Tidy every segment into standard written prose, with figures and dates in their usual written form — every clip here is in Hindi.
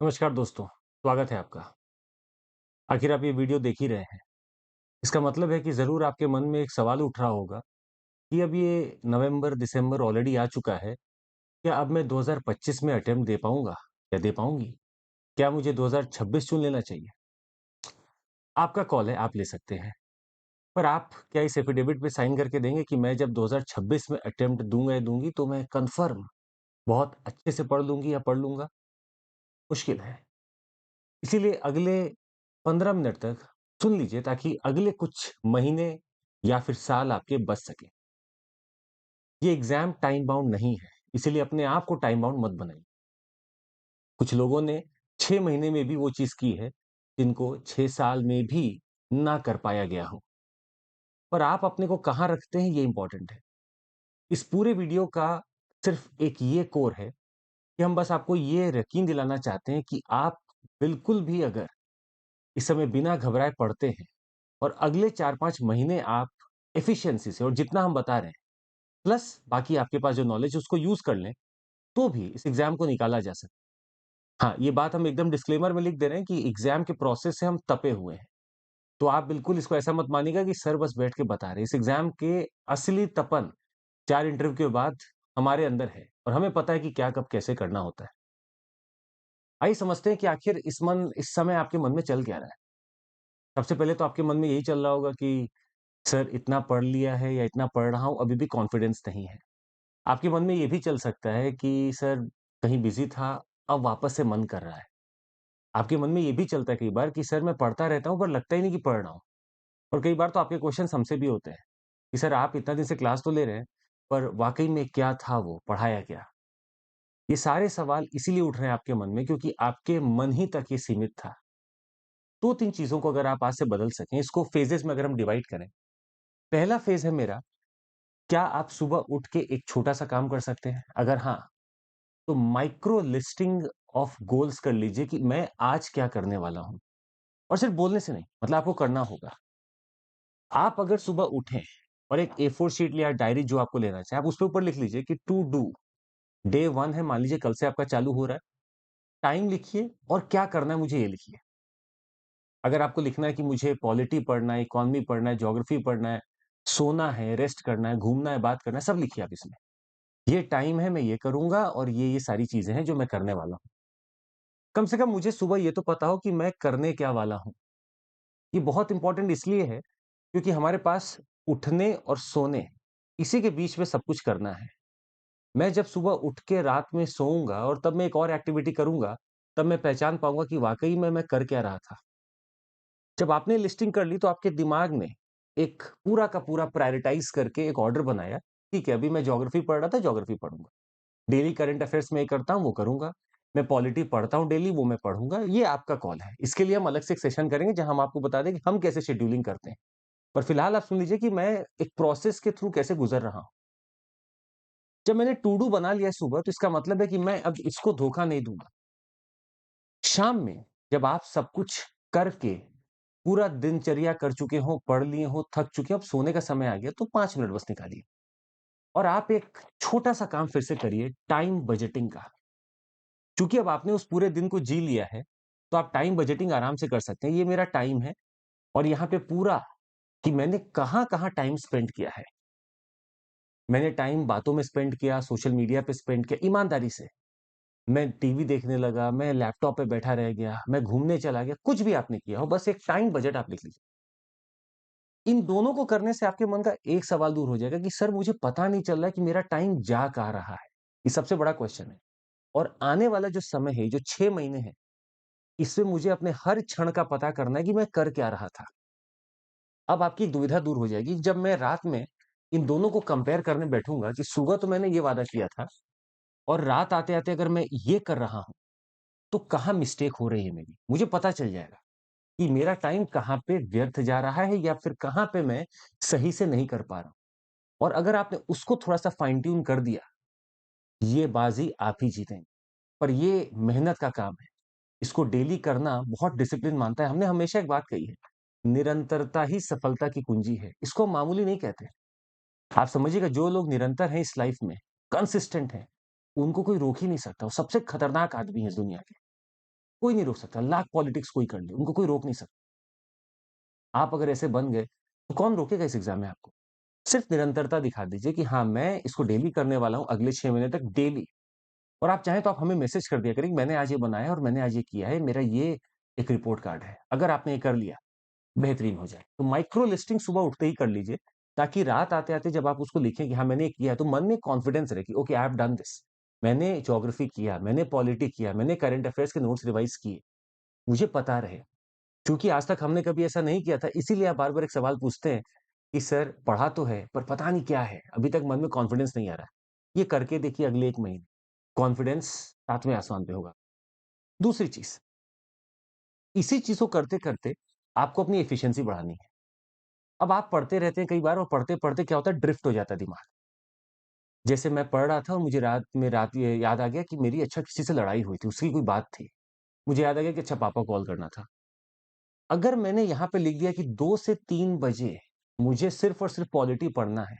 नमस्कार दोस्तों, स्वागत है आपका। आखिर आप ये वीडियो देख ही रहे हैं। इसका मतलब है कि ज़रूर आपके मन में एक सवाल उठ रहा होगा कि अब ये नवंबर, दिसंबर ऑलरेडी आ चुका है। क्या अब मैं 2025 में अटेम्प्ट दे पाऊँगा या दे पाऊँगी? क्या मुझे 2026 चुन लेना चाहिए? आपका कॉल है, आप ले सकते हैं। पर आप क्या इस एफिडेविट पे साइन करके देंगे कि मैं जब 2026 में अटेम्प्ट दूँगा या दूँगी तो मैं कन्फर्म बहुत अच्छे से पढ़ लूँगी या पढ़ लूँगा? मुश्किल है। इसीलिए अगले 15 मिनट तक सुन लीजिए ताकि अगले कुछ महीने या फिर साल आपके बच सके। ये एग्जाम टाइम बाउंड नहीं है, इसीलिए अपने आप को टाइम बाउंड मत बनाइए। कुछ लोगों ने 6 महीने में भी वो चीज़ की है, जिनको 6 साल में भी ना कर पाया गया हो। पर आप अपने को कहाँ रखते हैं ये इंपॉर्टेंट है। इस पूरे वीडियो का सिर्फ एक ये कोर है कि हम बस आपको ये यकीन दिलाना चाहते हैं कि आप बिल्कुल भी अगर इस समय बिना घबराए पढ़ते हैं और अगले 4-5 महीने आप एफिशिएंसी से और जितना हम बता रहे हैं, प्लस बाकी आपके पास जो नॉलेज है उसको यूज़ कर लें, तो भी इस एग्ज़ाम को निकाला जा सकता है। हाँ, ये बात हम एकदम डिस्क्लेमर में लिख दे रहे हैं कि एग्ज़ाम के प्रोसेस से हम तपे हुए हैं। तो आप बिल्कुल इसको ऐसा मत मानिएगा कि सर बस बैठ के बता रहे हैं। इस एग्ज़ाम के असली तपन 4 इंटरव्यू के बाद हमारे अंदर है और हमें पता है कि क्या कब कैसे करना होता है। आइए समझते हैं कि आखिर इस समय आपके मन में चल क्या रहा है। सबसे पहले तो आपके मन में यही चल रहा होगा कि सर इतना पढ़ लिया है या इतना पढ़ रहा हूँ, अभी भी कॉन्फिडेंस नहीं है। आपके मन में ये भी चल सकता है कि सर कहीं बिज़ी था, अब वापस से मन कर रहा है। आपके मन में ये भी चलता है कई बार कि सर मैं पढ़ता रहता हूँ पर लगता ही नहीं कि पढ़ रहा हूँ। और कई बार तो आपके क्वेश्चन्स हमसे भी होते हैं कि सर आप इतना दिन से क्लास तो ले रहे हैं, पर वाक़ई में क्या था वो, पढ़ाया क्या? ये सारे सवाल इसीलिए उठ रहे हैं आपके मन में क्योंकि आपके मन ही तक ये सीमित था। 2-3 चीज़ों को अगर आप आज से बदल सकें, इसको फ़ेज़ेज़ में अगर हम डिवाइड करें। पहला फ़ेज़ है मेरा, क्या आप सुबह उठ के एक छोटा-सा काम कर सकते हैं? अगर हाँ, तो माइक्रो लिस्टिंग ऑफ गोल्स कर लीजिए कि मैं आज क्या करने वाला हूँ और सिर्फ बोलने से नहीं मतलब आपको करना होगा। आप अगर सुबह उठें और एक ए फोर शीट या डायरी जो आपको लेना चाहे आप उसके ऊपर लिख लीजिए कि टू डू डे वन है, मान लीजिए कल से आपका चालू हो रहा है। टाइम लिखिए और क्या करना है मुझे ये लिखिए। अगर आपको लिखना है कि मुझे पॉलिटी पढ़ना है, इकोनॉमी पढ़ना है, ज्योग्राफी पढ़ना है, सोना है, रेस्ट करना है, घूमना है, बात करना है, सब लिखिए आप इसमें। ये टाइम है, मैं ये करूंगा और ये सारी चीजें हैं जो मैं करने वाला हूँ। कम से कम मुझे सुबह ये तो पता हो कि मैं करने क्या वाला हूँ। ये बहुत इंपॉर्टेंट इसलिए है क्योंकि हमारे पास उठने और सोने इसी के बीच में सब कुछ करना है। मैं जब सुबह उठ के रात में सोऊंगा और तब मैं एक और एक्टिविटी करूंगा, तब मैं पहचान पाऊंगा कि वाकई में मैं कर क्या रहा था। जब आपने लिस्टिंग कर ली तो आपके दिमाग ने एक पूरा का पूरा प्रायोरिटाइज करके एक ऑर्डर बनाया। ठीक है, अभी मैं ज्योग्राफी पढ़ रहा था, ज्योग्राफी पढ़ूंगा। डेली करंट अफेयर्स में ये करता हूँ, वो करूँगा। मैं पॉलिटी पढ़ता हूँ डेली, वो मैं पढ़ूँगा। ये आपका कॉल है। इसके लिए हम अलग से एक सेशन करेंगे जहाँ हम आपको बता दें कि हम कैसे शेड्यूलिंग करते हैं। पर फिलहाल आप सुन लीजिए कि मैं एक प्रोसेस के थ्रू कैसे गुज़र रहा हूँ। जब मैंने टू डू बना लिया है सुबह तो इसका मतलब है कि मैं अब इसको धोखा नहीं दूँगा। शाम में जब आप सब कुछ करके पूरा दिनचर्या कर चुके हों, पढ़ लिए हों, थक चुके हों, अब सोने का समय आ गया तो 5 मिनट बस निकालिए और आप एक छोटा-सा काम फिर से करिए टाइम बजटिंग का। चूँकि अब आपने उस पूरे दिन को जी लिया है, तो आप टाइम बजटिंग आराम से कर सकते हैं। ये मेरा टाइम है और यहाँ पे पूरा कि मैंने कहाँ-कहाँ टाइम स्पेंड किया है। मैंने टाइम बातों में स्पेंड किया, सोशल मीडिया पे स्पेंड किया, ईमानदारी से। मैं टीवी देखने लगा, मैं लैपटॉप पे बैठा रह गया, मैं घूमने चला गया, कुछ भी आपने किया हो, बस एक टाइम बजट आप लिख लीजिए। इन दोनों को करने से आपके मन का एक सवाल दूर हो जाएगा कि सर मुझे पता नहीं चल रहा है कि मेरा टाइम जा कहाँ रहा है। ये सबसे बड़ा क्वेश्चन है और आने वाला जो समय है, जो 6 महीने हैं, इसमें मुझे अपने हर क्षण का पता करना है कि मैं कर क्या रहा था। अब आपकी एक दुविधा दूर हो जाएगी जब मैं रात में इन दोनों को कंपेयर करने बैठूँगा कि सुबह तो मैंने ये वादा किया था और रात आते-आते अगर मैं ये कर रहा हूँ, तो कहाँ मिस्टेक हो रही है मेरी। मुझे पता चल जाएगा कि मेरा टाइम कहाँ पे व्यर्थ जा रहा है या फिर कहाँ पे मैं सही से नहीं कर पा रहा हूँ। और अगर आपने उसको थोड़ा-सा फाइन ट्यून कर दिया, ये बाज़ी आप ही जीतेंगे। पर ये मेहनत का काम है। इसको डेली करना बहुत डिसिप्लिन माँगता है। हमने हमेशा एक बात कही है, निरंतरता ही सफलता की कुंजी है। इसको हम मामूली नहीं कहते। आप समझिएगा जो लोग निरंतर हैं इस लाइफ में, कंसिस्टेंट हैं, उनको कोई रोक ही नहीं सकता। वो सबसे खतरनाक आदमी है इस दुनिया के। कोई नहीं रोक सकता, लाख पॉलिटिक्स कोई कर ले, उनको कोई रोक नहीं सकता। आप अगर ऐसे बन गए, तो कौन रोकेगा इस एग्ज़ाम में आपको? सिर्फ़ निरंतरता दिखा दीजिए कि हाँ, मैं इसको डेली करने वाला हूँ, अगले 6 महीने तक डेली। और आप चाहें तो आप हमें मैसेज कर दिया करें कि मैंने आज ये बनाया और मैंने आज ये किया है, मेरा ये एक रिपोर्ट कार्ड है। अगर आपने ये कर लिया, बेहतरीन हो जाए। तो माइक्रो लिस्टिंग सुबह उठते ही कर लीजिए, ताकि रात आते-आते जब आप उसको लिखें कि हाँ, मैंने ये किया है, तो मन में कॉन्फिडेंस रहे कि okay I have done this. मैंने ज्योग्राफी किया, मैंने पॉलिटी किया, मैंने करंट अफेयर्स के नोट्स रिवाइज़ किए। मुझे पता रहे, क्योंकि आज तक हमने कभी ऐसा नहीं किया था, इसीलिए आप बार-बार एक सवाल पूछते हैं कि सर पढ़ा तो है, पर पता नहीं क्या है, अभी तक मन में कॉन्फिडेंस नहीं आ रहा है। ये करके देखिए अगले 1 महीने, कॉन्फिडेंस 7वें आसमान पे होगा। दूसरी चीज़, इसी चीज़ को करते-करते आपको अपनी एफिशिएंसी बढ़ानी है। अब आप पढ़ते रहते हैं कई बार और पढ़ते-पढ़ते क्या होता है ड्रिफ्ट हो जाता है दिमाग। जैसे मैं पढ़ रहा था और मुझे रात ये याद आ गया कि मेरी अच्छा किसी से लड़ाई हुई थी, उसकी कोई बात थी। मुझे याद आ गया कि अच्छा पापा को कॉल करना था। अगर मैंने यहाँ पे लिख दिया कि 2 से 3 बजे मुझे सिर्फ़ और सिर्फ़ पॉलिटी पढ़ना है,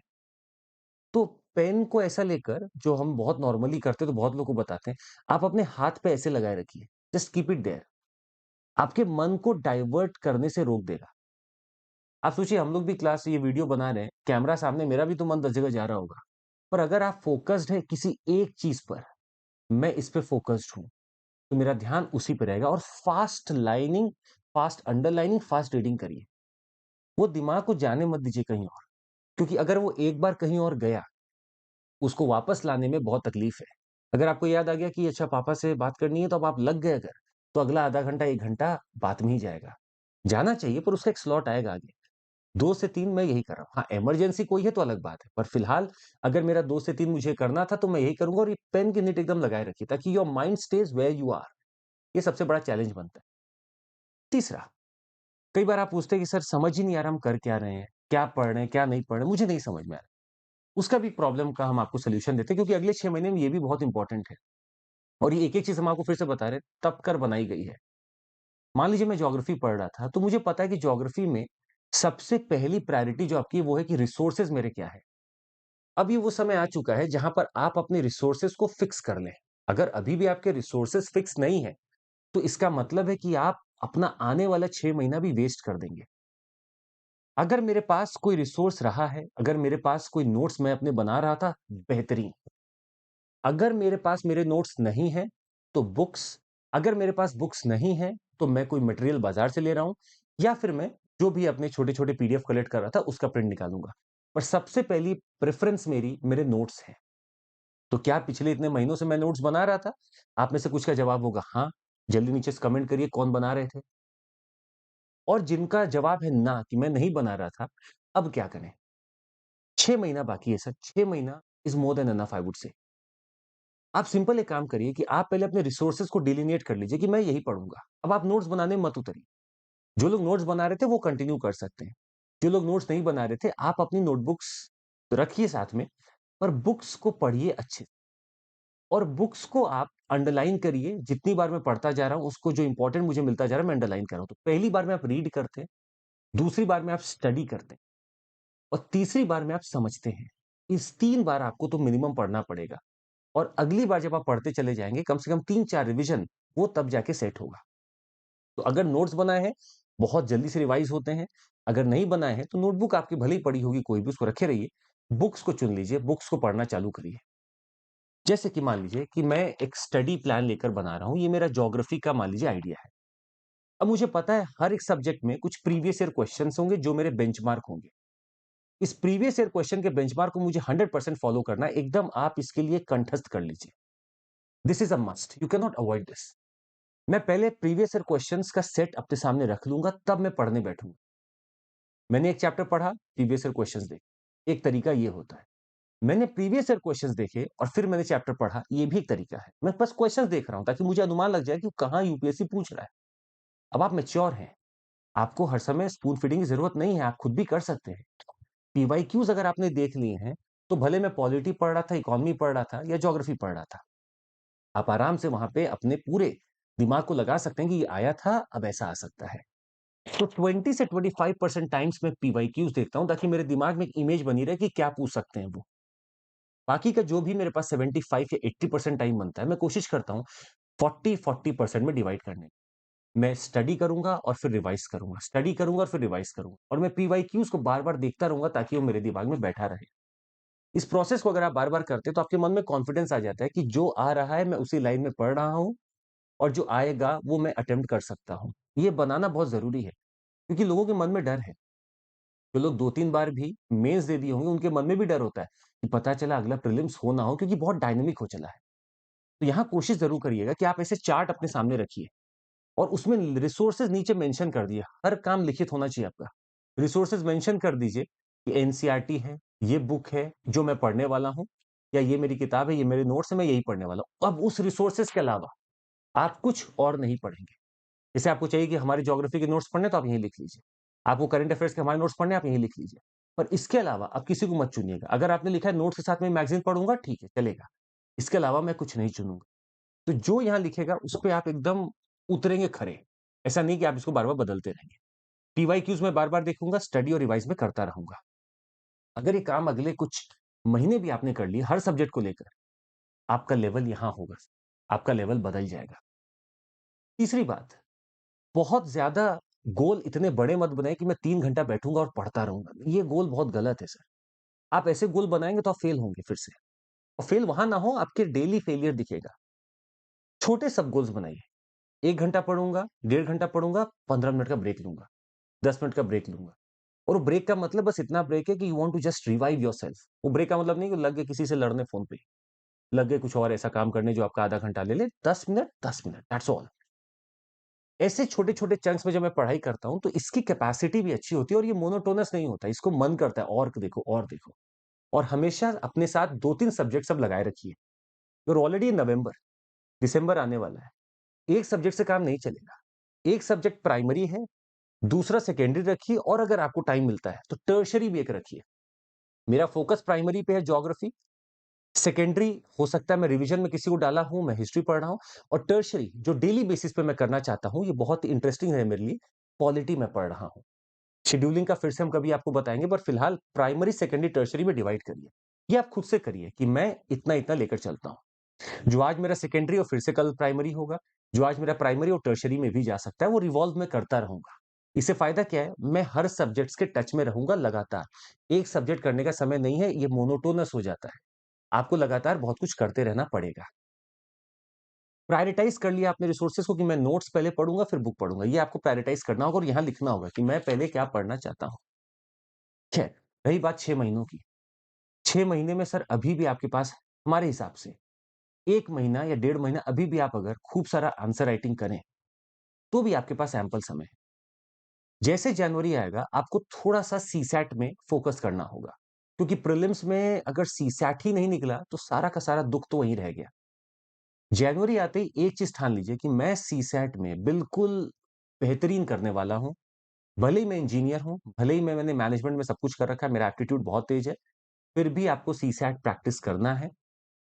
तो पेन को ऐसा लेकर जो हम बहुत नॉर्मली करते हैं तो बहुत लोगों को बताते हैं, आप अपने हाथ पे ऐसे लगाए रखिए, जस्ट कीप इट देयर। आपके मन को डाइवर्ट करने से रोक देगा। आप सोचिए हम लोग भी क्लास ये वीडियो बना रहे हैं, कैमरा सामने मेरा भी तो मन 10 जगह जा रहा होगा। पर अगर आप फ़ोकस्ड हैं किसी एक चीज़ पर, मैं इस पे फ़ोकस्ड हूँ, तो मेरा ध्यान उसी पे रहेगा और फ़ास्ट अंडरलाइनिंग, फ़ास्ट रीडिंग करिए। वो दिमाग को जाने मत दीजिए कहीं और, क्योंकि अगर वो एक बार कहीं और गया, उसको वापस लाने में बहुत तकलीफ़ है। अगर आपको याद आ गया कि अच्छा पापा से बात करनी है, तो अब आप लग गए अगर, तो अगला आधा घंटा, 1 घंटा बात में ही जाएगा। जाना चाहिए पर उसका एक स्लॉट आएगा आगे। 2 से 3 मैं यही कर रहा हूँ। हाँ, इमरजेंसी कोई है तो अलग बात है, पर फिलहाल अगर मेरा 2 से 3 मुझे करना था तो मैं यही करूँगा और ये पेन की निट एकदम लगाए रखिए ताकि your mind stays where you are. ये सबसे बड़ा चैलेंज बनता है। तीसरा, कई बार आप पूछते हैं कि सर समझ ही नहीं आ रहा हम कर क्या रहे हैं? क्या पढ़ रहे हैं, क्या नहीं पढ़ रहे हैं? मुझे नहीं समझ में आ रहा। उसका भी प्रॉब्लम का हम आपको सॉल्यूशन देते हैं क्योंकि अगले 6 महीने में ये भी बहुत इंपॉर्टेंट है और ये एक-एक चीज़ हम आपको फिर से बता रहे हैं, तब कर बनाई गई है। मान लीजिए मैं ज्योग्राफी पढ़ रहा था, तो मुझे पता है कि ज्योग्राफी में सबसे पहली प्रायोरिटी जो आपकी है वो है कि रिसोर्सेज़ मेरे क्या हैं? अब ये वो समय आ चुका है जहां पर आप अपने रिसोर्सेस को फिक्स कर लें। अगर अभी भी आपके रिसोर्सेस फिक्स नहीं है, तो इसका मतलब है कि आप अपना आने वाला 6 महीना भी वेस्ट कर देंगे। अगर मेरे पास कोई रिसोर्स रहा है, अगर मेरे पास कोई नोट्स मैं अपने बना रहा था, बेहतरीन। अगर मेरे पास मेरे नोट्स नहीं हैं, तो बुक्स अगर मेरे पास बुक्स नहीं हैं, तो मैं कोई मटेरियल बाज़ार से ले रहा हूँ या फिर मैं जो भी अपने छोटे-छोटे पीडीएफ कलेक्ट कर रहा था, उसका प्रिंट निकालूँगा। पर सबसे पहली प्रेफ़रेंस मेरी मेरे नोट्स हैं। तो क्या पिछले इतने महीनों से मैं नोट्स बना रहा था? आप में से कुछ का जवाब होगा हाँ। जल्दी नीचे से कमेंट करिए कौन बना रहे थे? और जिनका जवाब है ना कि मैं नहीं बना रहा था, अब क्या करें? 6 महीना बाकी है सर, 6 महीना is more than enough I would say. आप सिंपल एक काम करिए कि आप पहले अपने रिसोर्सेज़ को डिलिनिएट कर लीजिए कि मैं यही पढ़ूँगा। अब आप नोट्स बनाने में मत उतरिए। जो लोग नोट्स बना रहे थे वो कंटिन्यू कर सकते हैं। जो लोग नोट्स नहीं बना रहे थे, आप अपनी नोटबुक्स रखिए साथ में, पर बुक्स को पढ़िए अच्छे से। और बुक्स को आप अंडरलाइन करिए, जितनी बार मैं पढ़ता जा रहा हूँ, उसको जो इम्पोर्टेंट मुझे मिलता जा रहा है, मैं अंडरलाइन कर रहा हूँ। तो पहली बार में आप रीड करते हैं, दूसरी बार में आप स्टडी करते हैं और तीसरी बार में आप समझते हैं। इस 3 बार आपको तो मिनिमम पढ़ना पड़ेगा और अगली बार जब आप पढ़ते चले जाएँगे, कम से कम 3-4 रिवीजन, वो तब जाके सेट होगा। तो अगर नोट्स बनाए हैं, बहुत जल्दी से रिवाइज़ होते हैं। अगर नहीं बनाए हैं, तो नोटबुक आपकी भले ही पड़ी होगी कोई भी, उसको रखे रहिए। बुक्स को चुन लीजिए, बुक्स को पढ़ना चालू करिए। जैसे कि मान लीजिए कि मैं एक स्टडी प्लान लेकर बना रहा हूँ, ये मेरा ज्योग्राफी का मान लीजिए आइडिया है। अब मुझे पता है हर एक सब्जेक्ट में कुछ प्रीवियस ईयर क्वेश्चन्स होंगे जो मेरे बेंचमार्क होंगे। इस प्रीवियस ईयर क्वेश्चन के बेंचमार्क को मुझे 100% फॉलो करना है, एकदम आप इसके लिए कंठस्थ कर लीजिए। This is a must, you can not avoid this. मैं पहले प्रीवियस ईयर क्वेश्चन्स का सेट अपने सामने रख लूँगा, तब मैं पढ़ने बैठूँगा। मैंने एक चैप्टर पढ़ा, प्रीवियस ईयर क्वेश्चन्स देखे। एक तरीका ये होता है। मैंने प्रीवियस ईयर क्वेश्चन्स देखे और फिर मैंने चैप्टर पढ़ा, ये भी एक तरीका है। मैं बस क्वेश्चन्स देख रहा हूँ ताकि मुझे अनुमान लग जाए कि कहाँ यूपीएससी पूछ रहा है। अब आप मैच्योर हैं, आपको हर समय स्पून फीडिंग की ज़रूरत नहीं है, आप खुद भी कर सकते हैं। पीवाईक्यूज़ अगर आपने देख लिए हैं, तो भले मैं पॉलिटी पढ़ रहा था, इकोनॉमी पढ़ रहा था या ज्योग्राफी पढ़ रहा था। आप आराम से वहाँ पे अपने पूरे दिमाग को लगा सकते हैं कि ये आया था, अब ऐसा आ सकता है। तो 20 से 25% टाइम्स मैं पीवाईक्यूज़ देखता हूँ ताकि मेरे दिमाग में एक इमेज बनी रहे कि क्या पूछ सकते हैं वो। बाकी का जो भी मेरे पास 75 या 80% टाइम बनता है, मैं कोशिश करता हूँ 40-40% में डिवाइड करने। मैं स्टडी करूँगा और फिर रिवाइज़ करूँगा, स्टडी करूँगा और फिर रिवाइज़ करूँगा और मैं पीवाईक्यूज़ को बार-बार देखता रहूँगा ताकि वो मेरे दिमाग में बैठा रहे। इस प्रोसेस को अगर आप बार-बार करते हैं तो आपके मन में कॉन्फिडेंस आ जाता है कि जो आ रहा है मैं उसी लाइन में पढ़ रहा हूँ और जो आएगा वो मैं अटेम्प्ट कर सकता हूँ। ये बनाना बहुत ज़रूरी है क्योंकि लोगों के मन में डर है। जो लोग 2-3 बार भी मेंस दे दिए होंगे उनके मन में भी डर होता है कि पता चला अगला प्रीलिम्स हो ना हो क्योंकि बहुत डायनामिक हो चला है। तो यहाँ कोशिश ज़रूर करिएगा कि आप ऐसे चार्ट अपने सामने रखिए और उसमें रिसोर्सेज़ नीचे मेंशन कर दिए। हर काम लिखित होना चाहिए आपका। रिसोर्सेज़ मेंशन कर दीजिए कि एनसीईआरटी है, ये बुक है जो मैं पढ़ने वाला हूँ या ये मेरी किताब है, ये मेरे नोट्स हैं, मैं यही पढ़ने वाला हूँ। अब उस रिसोर्सेज़ के अलावा आप कुछ और नहीं पढ़ेंगे। जैसे आपको चाहिए कि हमारी ज्योग्राफी के नोट्स पढ़ने हैं तो आप यहीं लिख लीजिए। आपको करंट अफेयर्स के हमारे नोट्स पढ़ने हैं, आप यहीं लिख लीजिए। पर इसके अलावा आप किसी को मत चुनिएगा। अगर आपने लिखा है नोट्स के साथ में मैगज़ीन पढ़ूँगा ठीक है, चलेगा। इसके अलावा मैं कुछ नहीं चुनूँगा। तो जो यहाँ लिखेगा उस पे आप एकदम उतरेंगे खरे। ऐसा नहीं कि आप इसको बार-बार बदलते रहेंगे। पीवाईक्यूज़ मैं बार-बार देखूँगा, स्टडी और रिवाइज़ में करता रहूँगा। अगर ये काम अगले कुछ महीने भी आपने कर लिए हर सब्जेक्ट को लेकर, आपका लेवल यहाँ होगा। आपका लेवल बदल जाएगा। तीसरी बात, बहुत ज़्यादा गोल इतने बड़े मत बनाएँ कि मैं 3 घंटा बैठूँगा और पढ़ता रहूँगा। ये गोल बहुत गलत है सर। आप ऐसे गोल बनाएँगे तो आप फेल होंगे फिर से और फेल वहाँ ना हो आपके डेली फेलियर दिखेगा। छोटे सब गोल्स बनाइए। 1 घंटा पढ़ूँगा, 1.5 घंटा पढ़ूँगा, 15 मिनट का ब्रेक लूँगा, 10 मिनट का ब्रेक लूँगा। और वो ब्रेक का मतलब बस इतना ब्रेक है कि you want to just revive yourself. वो ब्रेक का मतलब नहीं कि लग गए किसी से लड़ने फ़ोन पे, लग गए कुछ और ऐसा काम करने जो आपका आधा घंटा ले ले, 10 मिनट दैट्स ऑल। ऐसे छोटे-छोटे चंक्स में जब मैं पढ़ाई करता हूँ, तो इसकी कैपेसिटी भी अच्छी होती है और ये मोनोटोनस नहीं होता, इसको मन करता है और देखो और देखो। और हमेशा अपने साथ 2-3 सब्जेक्ट्स अब लगाए रखिए। और ऑलरेडी नवंबर, दिसंबर आने वाला है। एक सब्जेक्ट से काम नहीं चलेगा। एक सब्जेक्ट प्राइमरी है, दूसरा सेकेंडरी रखिए और अगर आपको टाइम मिलता है, तो टर्शियरी भी एक रखिए। मेरा फोकस प्राइमरी पे है ज्योग्राफी, सेकेंडरी हो सकता है मैं रिवीजन में किसी को डाला हूँ, मैं हिस्ट्री पढ़ रहा हूँ और टर्शियरी जो डेली बेसिस पे मैं करना चाहता हूँ, ये बहुत ही इंटरेस्टिंग है मेरे लिए, पॉलिटी मैं पढ़ रहा हूँ। शेड्यूलिंग का फिर से हम कभी आपको बताएँगे पर फिलहाल प्राइमरी, सेकेंडरी, टर्शियरी में डिवाइड करिए। ये आप खुद से करिए कि मैं इतना-इतना लेकर चलता हूँ। जो आज मेरा सेकेंडरी और फिर से कल प्राइमरी होगा, जो आज मेरा प्राइमरी और टर्शियरी में भी जा सकता है, वो रिवॉल्व मैं करता रहूँगा। इससे फ़ायदा क्या है? मैं हर सब्जेक्ट्स के टच में रहूँगा लगातार। एक सब्जेक्ट करने का समय नहीं है, ये मोनोटोनस हो जाता है। आपको लगातार बहुत कुछ करते रहना पड़ेगा। प्रायोरिटाइज़ कर लिया आपने रिसोर्सेज़ को कि मैं नोट्स पहले पढ़ूँगा, फिर बुक पढ़ूँगा। ये आपको प्रायोरिटाइज़ करना होगा और यहाँ लिखना होगा कि मैं पहले क्या पढ़ना चाहता हूँ। खैर, रही बात 6 महीनों की। 6 महीने में सर अभी भी आपके पास हमारे हिसाब से 1 महीना या 1.5 महीना अभी भी आप अगर खूब सारा आंसर राइटिंग करें, तो भी आपके पास एम्पल समय है। जैसे जनवरी आएगा, आपको थोड़ा-सा सीसैट में फ़ोकस करना होगा, क्योंकि प्रीलिम्स में अगर सीसैट ही नहीं निकला, तो सारा का सारा दुःख तो वहीं रह गया। जनवरी आते ही एक चीज़ ठान लीजिए कि मैं सीसैट में बिल्कुल बेहतरीन करने वाला हूँ। भले ही मैं इंजीनियर हूँ, भले ही मैंने मैनेजमेंट में सब कुछ कर रखा है, मेरा एप्टीट्यूड बहुत तेज़ है, फिर भी आपको सीसैट प्रैक्टिस करना है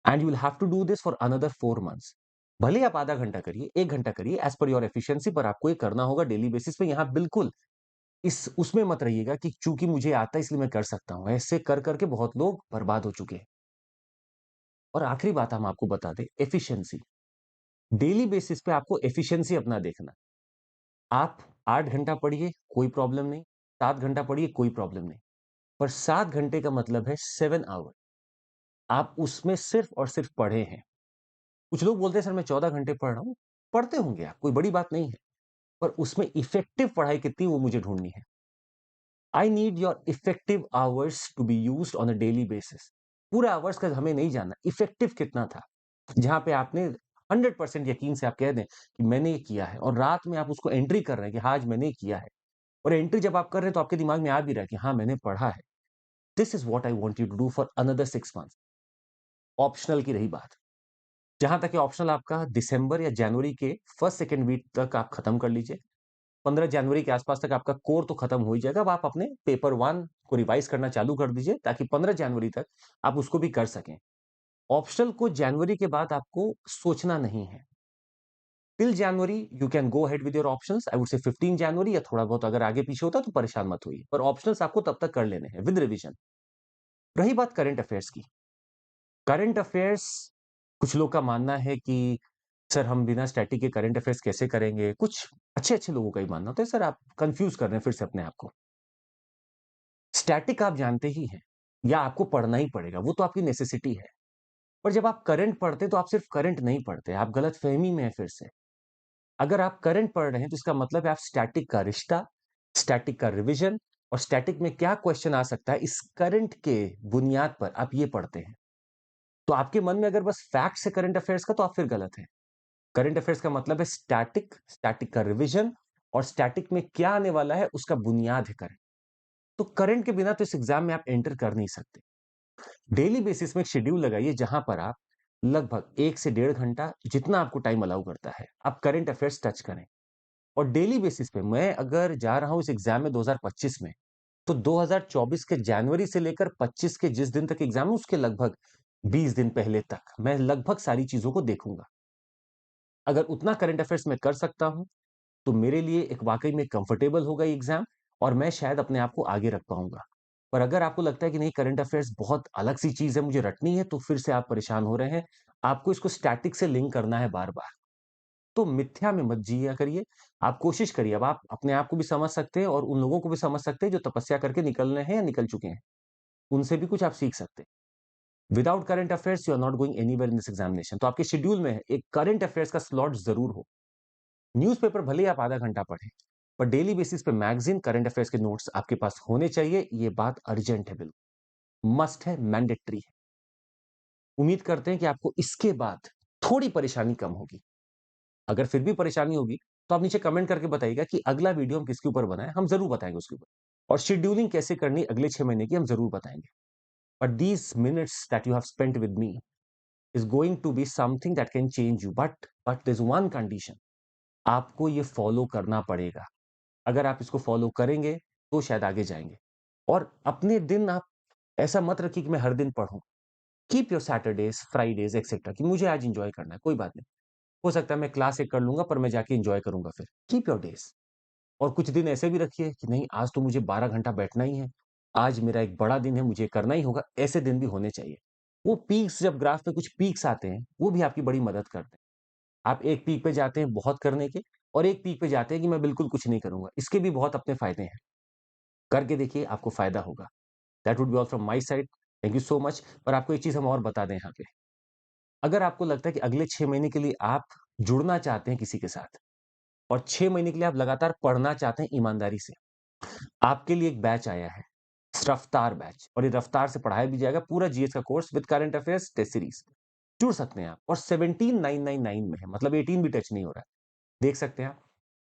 and you will have to do this for another 4 months. भले ही आप आधा घंटा करिए, 1 घंटा करिए एज़ पर योर एफिशिएंसी पर आपको ये करना होगा डेली बेसिस पे। यहाँ बिल्कुल इस उसमें मत रहिएगा कि चूँकि मुझे आता है इसलिए मैं कर सकता हूँ। ऐसे कर के बहुत लोग बर्बाद हो चुके हैं। और आखिरी बात हम आपको बता दें एफिशिएंसी। डेली बेसिस पे आपको एफिशिएंसी अपना देखना। आप 8 घंटा पढ़िए, कोई प्रॉब्लम नहीं। 7 घंटा पढ़िए, कोई प्रॉब्लम नहीं। पर 7 घंटे का मतलब है 7 आवर। आप उसमें सिर्फ़ और सिर्फ़ पढ़े हैं। कुछ लोग बोलते हैं सर मैं 14 घंटे पढ़ रहा हूँ। पढ़ते होंगे आप, कोई बड़ी बात नहीं है। पर उसमें इफ़ेक्टिव पढ़ाई कितनी वो मुझे ढूँढनी है। I need your effective hours to be used on a daily basis. पूरा आवर्स का हमें नहीं जानना, इफ़ेक्टिव कितना था? जहाँ पे आपने 100% यकीन से आप कह दें कि मैंने ये किया है और रात में आप उसको एंट्री कर रहे हैं कि हाँ, आज मैंने ये किया है। और एंट्री जब आप कर रहे हैं तो आपके दिमाग में आ भी रहा है कि हाँ, मैंने पढ़ा है। This is what I want you to do for another 6 months. Optional की रही बात, जहाँ तक ये ऑप्शनल आपका दिसंबर या जनवरी के फर्स्ट सेकंड वीक तक आप खत्म कर लीजिए। 15 जनवरी के आसपास तक आपका कोर तो खत्म हो ही जाएगा। अब आप अपने पेपर 1 को रिवाइज़ करना चालू कर दीजिए ताकि 15 जनवरी तक आप उसको भी कर सकें। ऑप्शनल को जनवरी के बाद आपको सोचना नहीं है। Till January you can go ahead with your options. I would say 15 जनवरी या थोड़ा बहुत अगर आगे पीछे होता है तो परेशान मत होइए। पर ऑप्शनल्स आपको तब तक कर लेने हैं विद रिविजन। रही बात करंट अफेयर्स की। करंट अफेयर्स कुछ लोग का मानना है कि सर हम बिना स्टैटिक के करंट अफेयर्स कैसे करेंगे? कुछ अच्छे-अच्छे लोगों का ही मानना होता है, सर आप कन्फ्यूज़ कर रहे हैं फिर से अपने आप को। स्टैटिक आप जानते ही हैं या आपको पढ़ना ही पड़ेगा, वो तो आपकी नेसेसिटी है। पर जब आप करंट पढ़ते हैं तो आप सिर्फ करंट नहीं पढ़ते, आप गलतफ़हमी में हैं फिर से। अगर आप करंट पढ़ रहे हैं तो इसका मतलब है आप स्टैटिक का रिश्ता, स्टैटिक का रिवीजन और स्टैटिक में क्या क्वेश्चन आ सकता है इस करंट के बुनियाद पर आप ये पढ़ते हैं। तो आपके मन में अगर बस फैक्ट्स है करंट अफेयर्स का तो आप फिर गलत हैं। करंट अफेयर्स का मतलब है स्टैटिक, स्टैटिक का रिवीजन और स्टैटिक में क्या आने वाला है उसका बुनियाद है करंट। तो करंट के बिना तो इस एग्जाम में आप एंटर कर नहीं सकते। डेली बेसिस में एक शेड्यूल लगाइए जहां पर आप लगभग 1 से 1.5 घंटा जितना आपको टाइम अलाउ करता है, आप करंट अफेयर्स टच करें। और डेली बेसिस पे मैं अगर जा रहा हूँ इस एग्जाम में 2025 में, तो 2024 के जनवरी से लेकर 25 के जिस दिन तक एग्जाम है उसके लगभग 20 दिन पहले तक मैं लगभग सारी चीजों को देखूंगा। अगर उतना करंट अफेयर्स में कर सकता हूं तो मेरे लिए एक वाकई में कंफर्टेबल होगा ये एग्जाम और मैं शायद अपने आप को आगे रख पाऊंगा। पर अगर आपको लगता है कि नहीं करंट अफेयर्स बहुत अलग सी चीज है मुझे रटनी है तो फिर से आप परेशान हो रहे हैं। आपको इसको स्टैटिक से लिंक करना है बार बार। तो मिथ्या में मत जिया करिए। आप कोशिश करिए, अब आप अपने आप को भी समझ सकते हैं और उन लोगों को भी समझ सकते हैं जो तपस्या करके निकल रहे हैं या निकल चुके हैं। उनसे भी कुछ आप सीख सकते हैं। Without current affairs you are not going anywhere in this examination. तो आपके शेड्यूल में एक करंट अफेयर्स का स्लॉट जरूर हो। न्यूज़पेपर भले ही आप आधा घंटा पढ़ें, पर डेली बेसिस पे मैगज़ीन, करंट अफेयर्स के नोट्स आपके पास होने चाहिए। ये बात अर्जेंट है, बिल्कुल मस्ट है, मैंडेटरी है। उम्मीद करते हैं कि आपको इसके बाद थोड़ी परेशानी कम होगी। अगर फिर भी परेशानी होगी, तो आप नीचे कमेंट करके बताइएगा कि अगला वीडियो हम किसके ऊपर बनाएँ, हम ज़रूर बताएँगे उसके ऊपर। और शेड्यूलिंग कैसे करनी अगले 6 महीने की हम ज़रूर बताएँगे। But these minutes that you have spent with me is going to be something that can change you. But there is one condition, आपको ये फॉलो करना पड़ेगा। अगर आप इसको फॉलो करेंगे, तो शायद आगे जाएँगे। और अपने दिन आप ऐसा मत रखिए कि मैं हर दिन पढूँ। Keep your Saturdays, Fridays etcetera कि मुझे आज एन्जॉय करना है, कोई बात नहीं। हो सकता है मैं क्लास 1 कर लूँगा पर मैं जाके एन्जॉय करूँगा फिर। Keep your days. और कुछ दिन ऐसे भी रखिए कि नहीं आज तो मुझे 12 घंटा बैठना ही है। आज मेरा एक बड़ा दिन है, मुझे करना ही होगा, ऐसे दिन भी होने चाहिए। वो पीक्स जब ग्राफ पे कुछ पीक्स आते हैं, वो भी आपकी बड़ी मदद करते हैं। आप एक पीक पे जाते हैं बहुत करने के और एक पीक पे जाते हैं कि मैं बिल्कुल कुछ नहीं करूँगा। इसके भी बहुत अपने फ़ायदे हैं। करके देखिए आपको फ़ायदा होगा। That would be all from my side. Thank you so much. पर आपको एक चीज़ हम और बता दें यहाँ पे, अगर आपको लगता है कि अगले 6 महीने के लिए आप जुड़ना चाहते हैं किसी के साथ और 6 महीने के लिए आप लगातार पढ़ना चाहते हैं ईमानदारी से, आपके लिए एक बैच आया है, रफ्तार बैच। और ये रफ्तार से पढ़ाया भी जाएगा पूरा जीएस का course with current affairs test series. जुड़ सकते हैं आप और 17999 में है, मतलब 18 भी टच नहीं हो रहा है। देख सकते हैं आप।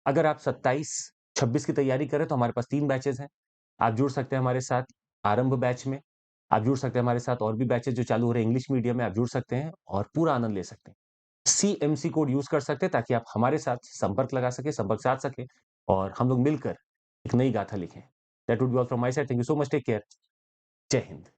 अगर आप 27-26 की तैयारी करें तो हमारे पास 3 बैचेज़ हैं। आप जुड़ सकते हैं हमारे साथ आरंभ बैच में। आप जुड़ सकते हैं हमारे साथ और भी बैचेज़ जो चालू हो रहे हैं इंग्लिश मीडियम में, आप जुड़ सकते हैं और पूरा आनंद ले सकते हैं। सीएमसी कोड यूज़ कर सकते हैं ताकि आप हमारे साथ संपर्क लगा सकें, संपर्क साध सकें और हम लोग मिलकर एक नई गाथा लिखें। That would be all from my side. Thank you so much. Take care. जय हिंद।